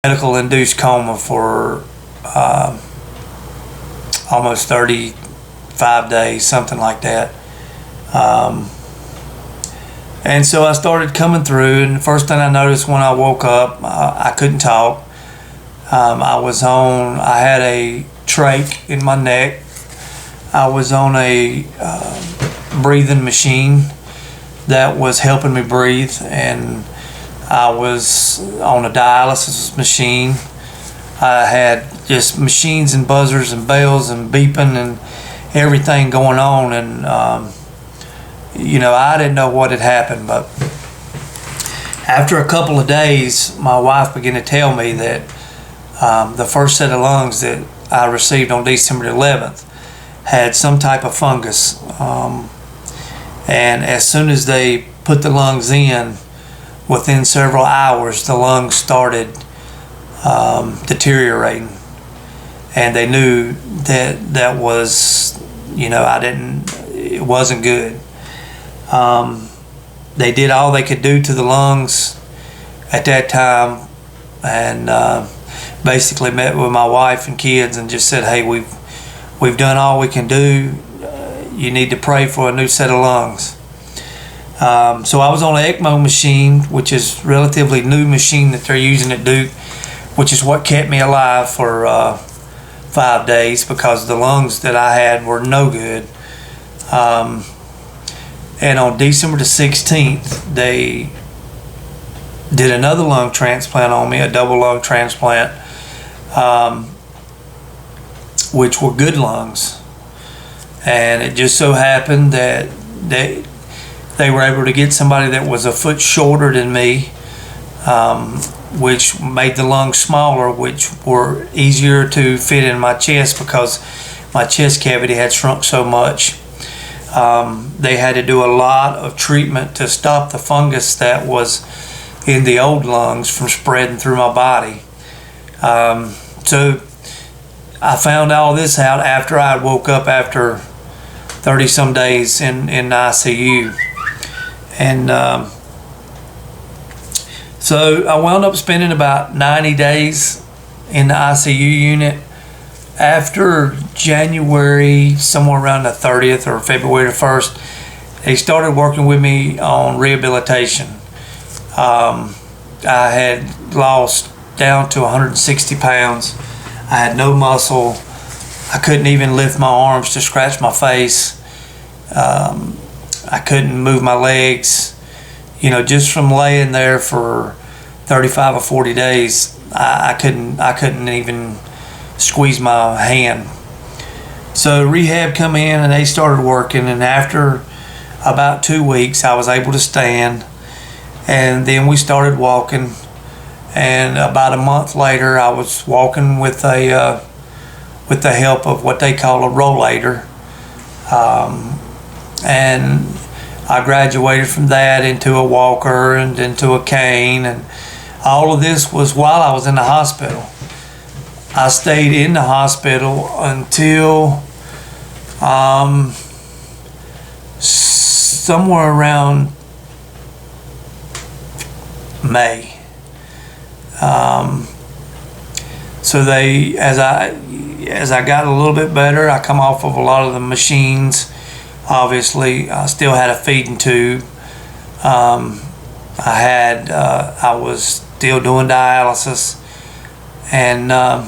medical induced coma for almost 35 days, something like that. And so I started coming through, and the first thing I noticed when I woke up, I couldn't talk. I had a trach in my neck. I was on a breathing machine that was helping me breathe, and I was on a dialysis machine. I had just machines and buzzers and bells and beeping and everything going on, and I didn't know what had happened. But after a couple of days, my wife began to tell me that the first set of lungs that I received on December 11th had some type of fungus, and as soon as they put the lungs in, within several hours the lungs started deteriorating, and they knew that was, it wasn't good. They did all they could do to the lungs at that time, and basically met with my wife and kids and just said, hey, we've done all we can do. You need to pray for a new set of lungs. So I was on an ECMO machine, which is a relatively new machine that they're using at Duke, which is what kept me alive for 5 days, because the lungs that I had were no good. And on December the 16th, they did another lung transplant on me, a double lung transplant, which were good lungs. And it just so happened that they were able to get somebody that was a foot shorter than me, which made the lungs smaller, which were easier to fit in my chest because my chest cavity had shrunk so much. They had to do a lot of treatment to stop the fungus that was in the old lungs from spreading through my body. So I found all this out after I woke up after 30 some days in the ICU. And so I wound up spending about 90 days in the ICU unit. After January, somewhere around the 30th or February the 1st, they started working with me on rehabilitation. I had lost down to 160 pounds. I had no muscle. I couldn't even lift my arms to scratch my face. I couldn't move my legs. Just from laying there for 35 or 40 days, I couldn't even squeeze my hand. So rehab come in and they started working, and after about 2 weeks I was able to stand, and then we started walking, and about a month later I was walking with the help of what they call a rollator, and I graduated from that into a walker and into a cane, and all of this was while I was in the hospital. I stayed in the hospital until somewhere around May. So as I got a little bit better, I come off of a lot of the machines. Obviously, I still had a feeding tube. I was still doing dialysis, and I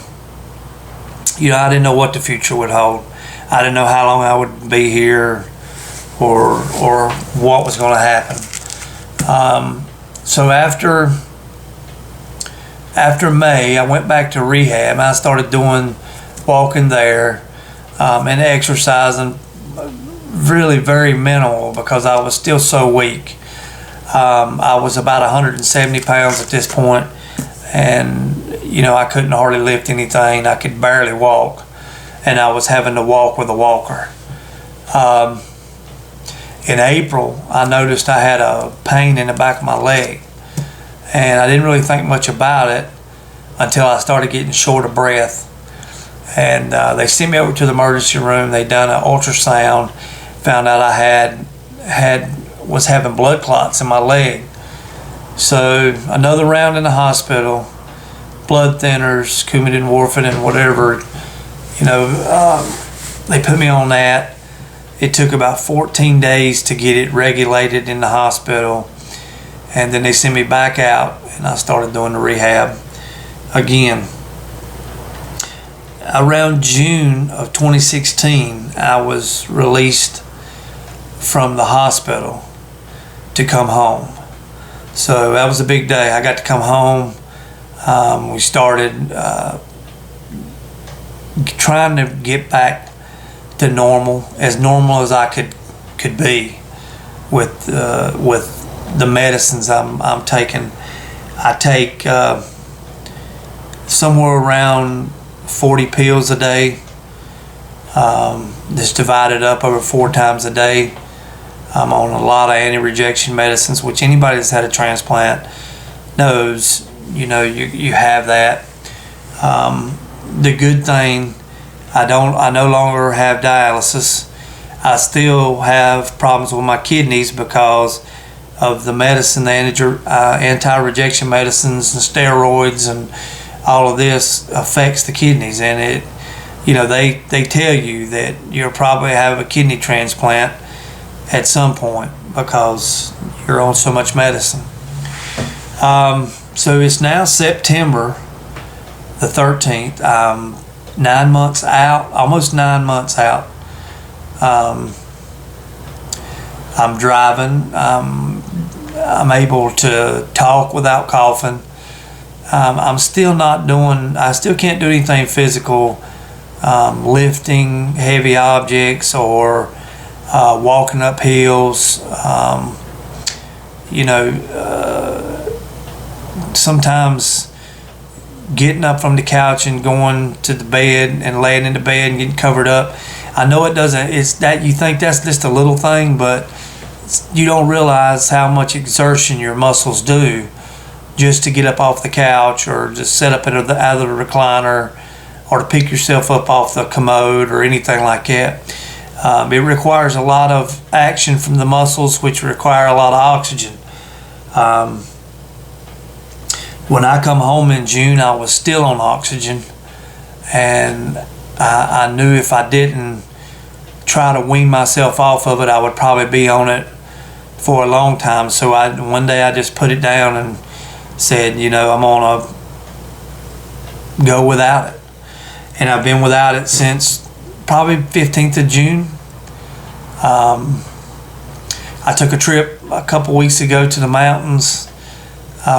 didn't know what the future would hold. I didn't know how long I would be here, or what was going to happen. So after May, I went back to rehab. I started walking there, and exercising, really very minimal because I was still so weak. I was about 170 pounds at this point, and I couldn't hardly lift anything. I could barely walk, and I was having to walk with a walker. In April, I noticed I had a pain in the back of my leg, and I didn't really think much about it until I started getting short of breath. And they sent me over to the emergency room. They done an ultrasound, found out I was having blood clots in my leg. So another round in the hospital, blood thinners, Coumadin, warfarin, whatever. They put me on that. It took about 14 days to get it regulated in the hospital. And then they sent me back out, and I started doing the rehab again. Around June of 2016, I was released from the hospital to come home. So that was a big day. I got to come home. We started trying to get back to normal as I could be with the medicines I'm taking. I take somewhere around 40 pills a day. Just divided up over 4 times a day. I'm on a lot of anti-rejection medicines, which anybody that's had a transplant knows. You have that. The good thing, I no longer have dialysis. I still have problems with my kidneys because of the medicine, the anti-rejection medicines and steroids and all of this affects the kidneys. And they tell you that you'll probably have a kidney transplant at some point because you're on so much medicine. So it's now September the 13th. I'm 9 months out, almost 9 months out. I'm driving. I'm able to talk without coughing. I still can't do anything physical, lifting heavy objects or walking up hills. Sometimes getting up from the couch and going to the bed and laying in the bed and getting covered up. I know it doesn't, it's that you think that's just a little thing, but you don't realize how much exertion your muscles do just to get up off the couch or just sit up out of the recliner or to pick yourself up off the commode or anything like that. It requires a lot of action from the muscles, which require a lot of oxygen. When I come home in June, I was still on oxygen, and I knew if I didn't try to wean myself off of it, I would probably be on it for a long time. So one day I just put it down and said, I'm gonna go without it. And I've been without it since probably 15th of June. I took a trip a couple weeks ago to the mountains.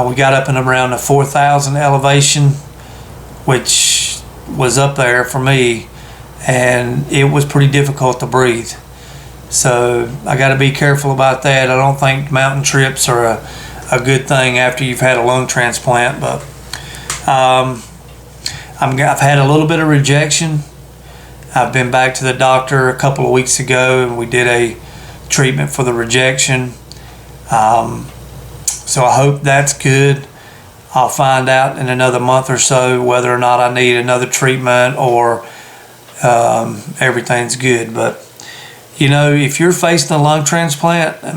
We got up and around the 4,000 elevation, which was up there for me, and it was pretty difficult to breathe. So I got to be careful about that. I don't think mountain trips are a good thing after you've had a lung transplant, but I've had a little bit of rejection. I've been back to the doctor a couple of weeks ago, and we did a treatment for the rejection. So I hope that's good. I'll find out in another month or so whether or not I need another treatment or everything's good. But, if you're facing a lung transplant, I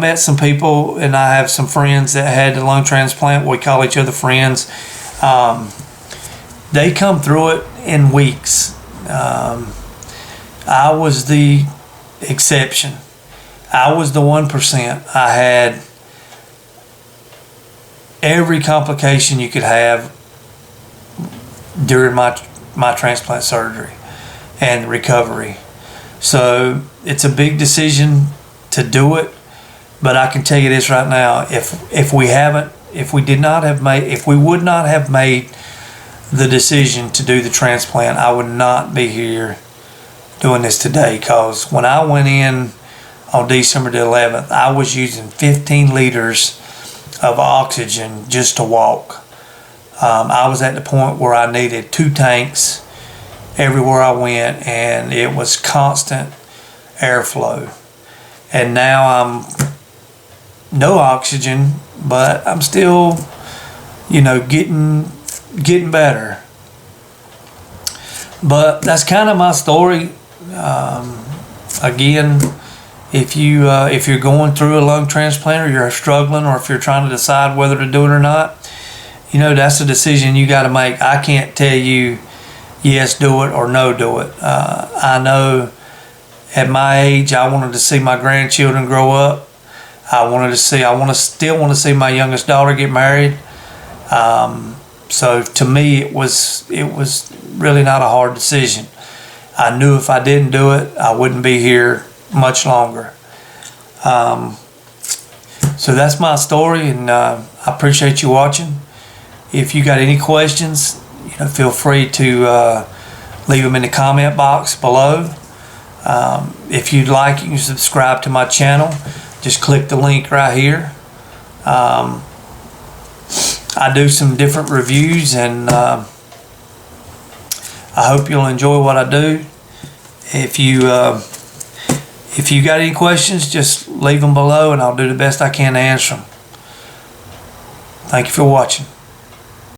met some people and I have some friends that had a lung transplant. We call each other friends. They come through it in weeks. I was the exception. I was the 1%. I had every complication you could have during my transplant surgery and recovery. So it's a big decision to do it, but I can tell you this right now: if we would not have made the decision to do the transplant, I would not be here doing this today. Because when I went in on December the 11th, I was using 15 liters of oxygen just to walk. I was at the point where I needed 2 tanks everywhere I went, and it was constant airflow. And now I'm no oxygen, but I'm still, getting better. But that's kind of my story. Again, if you're going through a lung transplant, or you're struggling, or if you're trying to decide whether to do it or not, that's a decision you got to make. I can't tell you, yes, do it, or no, do it. I know at my age, I wanted to see my grandchildren grow up. I still want to see my youngest daughter get married. So to me, it was really not a hard decision. I knew if I didn't do it, I wouldn't be here much longer. So that's my story, and I appreciate you watching. If you got any questions, feel free to leave them in the comment box below. If you'd like, you can subscribe to my channel. Just click the link right here. I do some different reviews, and I hope you'll enjoy what I do. If you got any questions, just leave them below, and I'll do the best I can to answer them. Thank you for watching.